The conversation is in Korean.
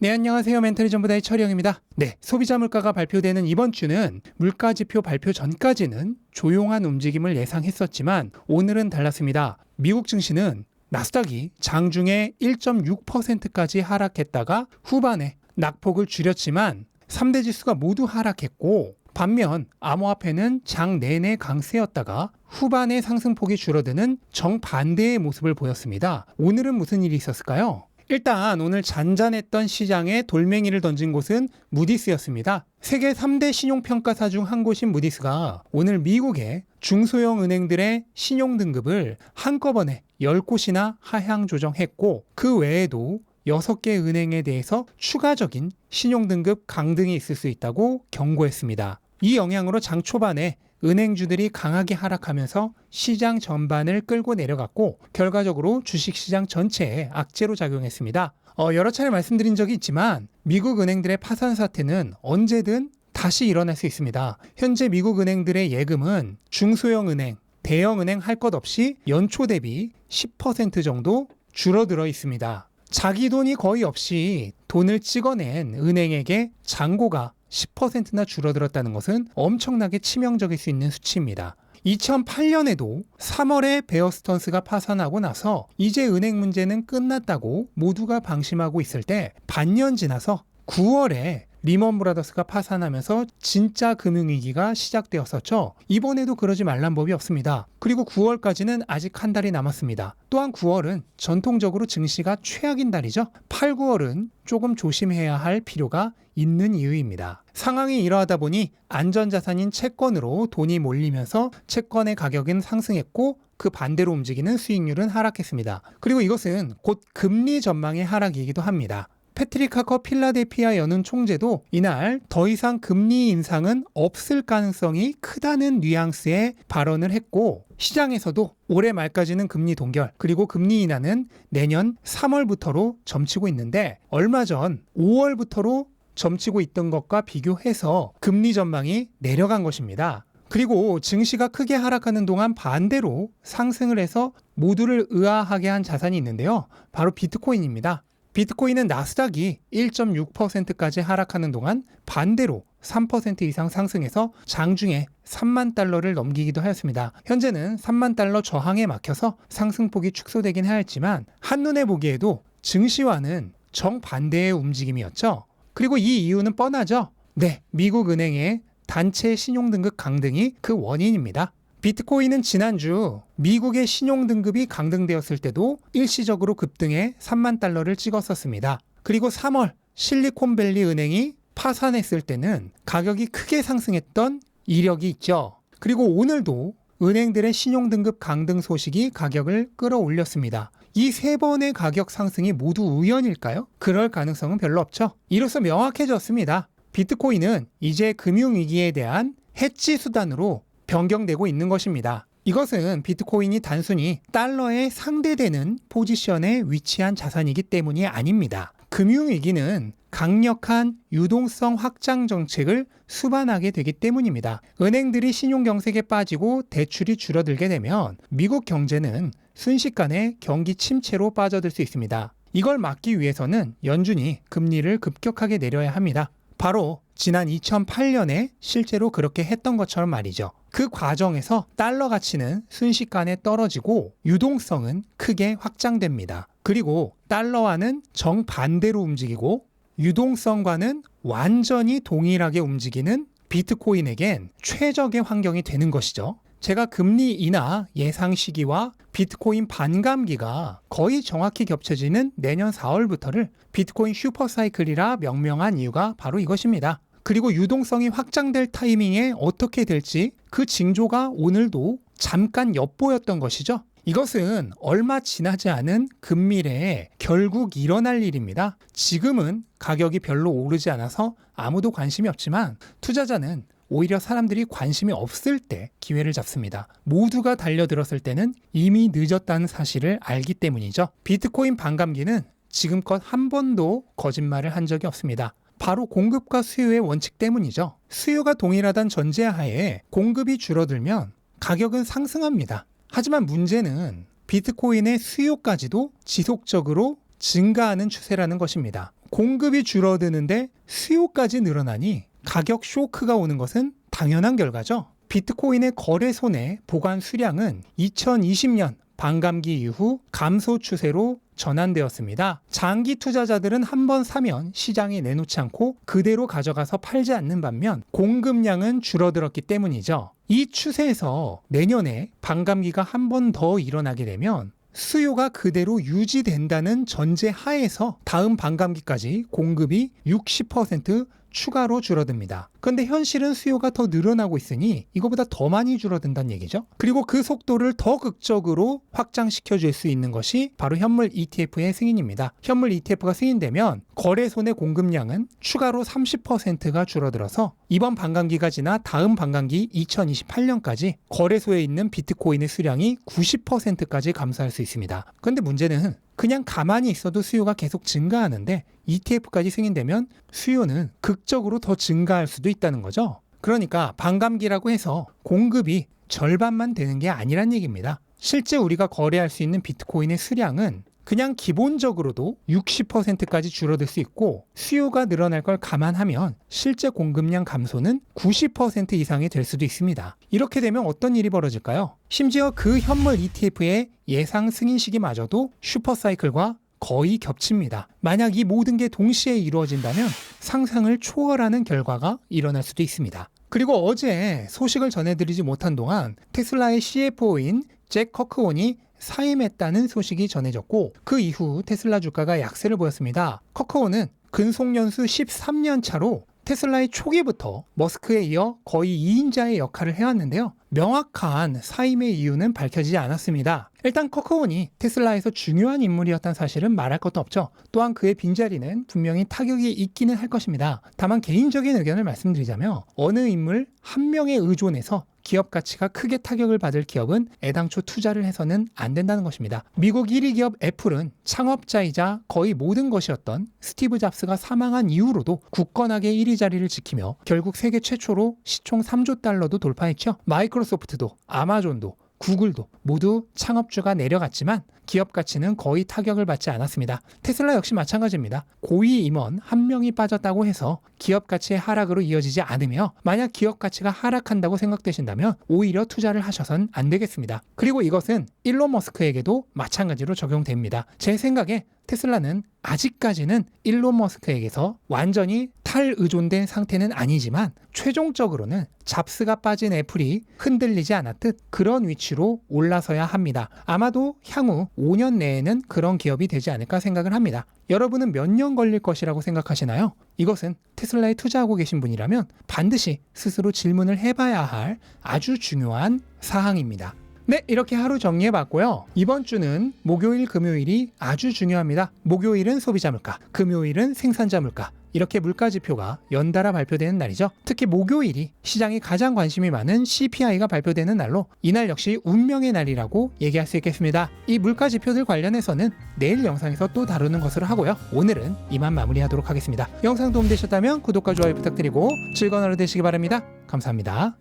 네, 안녕하세요. 멘탈이 전부다의 철영입니다. 네, 소비자 물가가 발표되는 이번 주는 물가지표 발표 전까지는 조용한 움직임을 예상했었지만 오늘은 달랐습니다. 미국 증시는 나스닥이 장중에 1.6%까지 하락했다가 후반에 낙폭을 줄였지만 3대 지수가 모두 하락했고, 반면 암호화폐는 장 내내 강세였다가 후반에 상승폭이 줄어드는 정반대의 모습을 보였습니다. 오늘은 무슨 일이 있었을까요? 일단 오늘 잔잔했던 시장에 돌멩이를 던진 곳은 무디스였습니다. 세계 3대 신용평가사 중 한 곳인 무디스가 오늘 미국의 중소형 은행들의 신용등급을 한꺼번에 10곳이나 하향 조정했고, 그 외에도 6개 은행에 대해서 추가적인 신용등급 강등이 있을 수 있다고 경고했습니다. 이 영향으로 장 초반에 은행주들이 강하게 하락하면서 시장 전반을 끌고 내려갔고, 결과적으로 주식시장 전체에 악재로 작용했습니다. 여러 차례 말씀드린 적이 있지만 미국 은행들의 파산 사태는 언제든 다시 일어날 수 있습니다. 현재 미국 은행들의 예금은 중소형 은행, 대형 은행 할 것 없이 연초 대비 10% 정도 줄어들어 있습니다. 자기 돈이 거의 없이 돈을 찍어낸 은행에게 잔고가 10%나 줄어들었다는 것은 엄청나게 치명적일 수 있는 수치입니다. 2008년에도 3월에 베어스턴스가 파산하고 나서 이제 은행 문제는 끝났다고 모두가 방심하고 있을 때, 반년 지나서 9월에 리먼 브라더스가 파산하면서 진짜 금융위기가 시작되었었죠. 이번에도 그러지 말란 법이 없습니다. 그리고 9월까지는 아직 한 달이 남았습니다. 또한 9월은 전통적으로 증시가 최악인 달이죠. 8, 9월은 조금 조심해야 할 필요가 있는 이유입니다. 상황이 이러하다 보니 안전자산인 채권으로 돈이 몰리면서 채권의 가격은 상승했고, 그 반대로 움직이는 수익률은 하락했습니다. 그리고 이것은 곧 금리 전망의 하락이기도 합니다. 패트릭 하커 필라델피아 연은 총재도 이날 더 이상 금리 인상은 없을 가능성이 크다는 뉘앙스의 발언을 했고, 시장에서도 올해 말까지는 금리 동결, 그리고 금리 인하는 내년 3월부터로 점치고 있는데, 얼마 전 5월부터로 점치고 있던 것과 비교해서 금리 전망이 내려간 것입니다. 그리고 증시가 크게 하락하는 동안 반대로 상승을 해서 모두를 의아하게 한 자산이 있는데요. 바로 비트코인입니다. 비트코인은 나스닥이 1.6%까지 하락하는 동안 반대로 3% 이상 상승해서 장중에 3만 달러를 넘기기도 하였습니다. 현재는 3만 달러 저항에 막혀서 상승폭이 축소되긴 하였지만 한눈에 보기에도 증시와는 정반대의 움직임이었죠. 그리고 이 이유는 뻔하죠. 네, 미국 은행의 단체 신용등급 강등이 그 원인입니다. 비트코인은 지난주 미국의 신용등급이 강등되었을 때도 일시적으로 급등해 3만 달러를 찍었었습니다. 그리고 3월 실리콘밸리 은행이 파산했을 때는 가격이 크게 상승했던 이력이 있죠. 그리고 오늘도 은행들의 신용등급 강등 소식이 가격을 끌어올렸습니다. 이 세 번의 가격 상승이 모두 우연일까요? 그럴 가능성은 별로 없죠. 이로써 명확해졌습니다. 비트코인은 이제 금융위기에 대한 해지 수단으로 변경되고 있는 것입니다. 이것은 비트코인이 단순히 달러에 상대되는 포지션에 위치한 자산이기 때문이 아닙니다. 금융위기는 강력한 유동성 확장 정책을 수반하게 되기 때문입니다. 은행들이 신용경색에 빠지고 대출이 줄어들게 되면 미국 경제는 순식간에 경기 침체로 빠져들 수 있습니다. 이걸 막기 위해서는 연준이 금리를 급격하게 내려야 합니다. 바로 지난 2008년에 실제로 그렇게 했던 것처럼 말이죠. 그 과정에서 달러 가치는 순식간에 떨어지고 유동성은 크게 확장됩니다. 그리고 달러와는 정반대로 움직이고 유동성과는 완전히 동일하게 움직이는 비트코인에겐 최적의 환경이 되는 것이죠. 제가 금리 인하 예상 시기와 비트코인 반감기가 거의 정확히 겹쳐지는 내년 4월부터를 비트코인 슈퍼사이클이라 명명한 이유가 바로 이것입니다. 그리고 유동성이 확장될 타이밍에 어떻게 될지 그 징조가 오늘도 잠깐 엿보였던 것이죠. 이것은 얼마 지나지 않은 근미래에 결국 일어날 일입니다. 지금은 가격이 별로 오르지 않아서 아무도 관심이 없지만 투자자는 오히려 사람들이 관심이 없을 때 기회를 잡습니다. 모두가 달려들었을 때는 이미 늦었다는 사실을 알기 때문이죠. 비트코인 반감기는 지금껏 한 번도 거짓말을 한 적이 없습니다. 바로 공급과 수요의 원칙 때문이죠. 수요가 동일하다는 전제하에 공급이 줄어들면 가격은 상승합니다. 하지만 문제는 비트코인의 수요까지도 지속적으로 증가하는 추세라는 것입니다. 공급이 줄어드는데 수요까지 늘어나니 가격 쇼크가 오는 것은 당연한 결과죠. 비트코인의 거래소 내 보관 수량은 2020년 반감기 이후 감소 추세로 전환되었습니다. 장기 투자자들은 한번 사면 시장에 내놓지 않고 그대로 가져가서 팔지 않는 반면 공급량은 줄어들었기 때문이죠. 이 추세에서 내년에 반감기가 한 번 더 일어나게 되면 수요가 그대로 유지된다는 전제 하에서 다음 반감기까지 공급이 60% 추가로 줄어듭니다. 그런데 현실은 수요가 더 늘어나고 있으니 이거보다 더 많이 줄어든다는 얘기죠. 그리고 그 속도를 더 극적으로 확장시켜 줄 수 있는 것이 바로 현물 ETF의 승인입니다. 현물 ETF가 승인되면 거래소 내 공급량은 추가로 30%가 줄어들어서 이번 반감기가 지나 다음 반감기 2028년까지 거래소에 있는 비트코인의 수량이 90%까지 감소할 수 있습니다. 그런데 문제는 그냥 가만히 있어도 수요가 계속 증가하는데 ETF까지 승인되면 수요는 극적으로 더 증가할 수도 있다는 거죠. 그러니까 반감기라고 해서 공급이 절반만 되는 게 아니란 얘기입니다. 실제 우리가 거래할 수 있는 비트코인의 수량은 그냥 기본적으로도 60%까지 줄어들 수 있고 수요가 늘어날 걸 감안하면 실제 공급량 감소는 90% 이상이 될 수도 있습니다. 이렇게 되면 어떤 일이 벌어질까요? 심지어 그 현물 ETF의 예상 승인 시기마저도 슈퍼사이클과 거의 겹칩니다. 만약 이 모든 게 동시에 이루어진다면 상상을 초월하는 결과가 일어날 수도 있습니다. 그리고 어제 소식을 전해드리지 못한 동안 테슬라의 CFO인 잭 커크온이 사임했다는 소식이 전해졌고 그 이후 테슬라 주가가 약세를 보였습니다. 커크온은 근속연수 13년 차로 테슬라의 초기부터 머스크에 이어 거의 2인자의 역할을 해왔는데요. 명확한 사임의 이유는 밝혀지지 않았습니다. 일단 커크온이 테슬라에서 중요한 인물이었다는 사실은 말할 것도 없죠. 또한 그의 빈자리는 분명히 타격이 있기는 할 것입니다. 다만 개인적인 의견을 말씀드리자면 어느 인물 한 명에 의존해서 기업 가치가 크게 타격을 받을 기업은 애당초 투자를 해서는 안 된다는 것입니다. 미국 1위 기업 애플은 창업자이자 거의 모든 것이었던 스티브 잡스가 사망한 이후로도 굳건하게 1위 자리를 지키며 결국 세계 최초로 시총 3조 달러도 돌파했죠. 마이크로소프트도 아마존도 구글도 모두 창업주가 내려갔지만 기업 가치는 거의 타격을 받지 않았습니다. 테슬라 역시 마찬가지입니다. 고위 임원 한 명이 빠졌다고 해서 기업 가치의 하락으로 이어지지 않으며 만약 기업 가치가 하락한다고 생각되신다면 오히려 투자를 하셔선 안 되겠습니다. 그리고 이것은 일론 머스크에게도 마찬가지로 적용됩니다. 제 생각에 테슬라는 아직까지는 일론 머스크에게서 완전히 탈의존된 상태는 아니지만 최종적으로는 잡스가 빠진 애플이 흔들리지 않았듯 그런 위치로 올라서야 합니다. 아마도 향후 5년 내에는 그런 기업이 되지 않을까 생각을 합니다. 여러분은 몇 년 걸릴 것이라고 생각하시나요? 이것은 테슬라에 투자하고 계신 분이라면 반드시 스스로 질문을 해봐야 할 아주 중요한 사항입니다. 네, 이렇게 하루 정리해봤고요. 이번 주는 목요일, 금요일이 아주 중요합니다. 목요일은 소비자 물가, 금요일은 생산자 물가. 이렇게 물가 지표가 연달아 발표되는 날이죠. 특히 목요일이 시장이 가장 관심이 많은 CPI가 발표되는 날로 이날 역시 운명의 날이라고 얘기할 수 있겠습니다. 이 물가 지표들 관련해서는 내일 영상에서 또 다루는 것으로 하고요. 오늘은 이만 마무리하도록 하겠습니다. 영상 도움되셨다면 구독과 좋아요 부탁드리고 즐거운 하루 되시기 바랍니다. 감사합니다.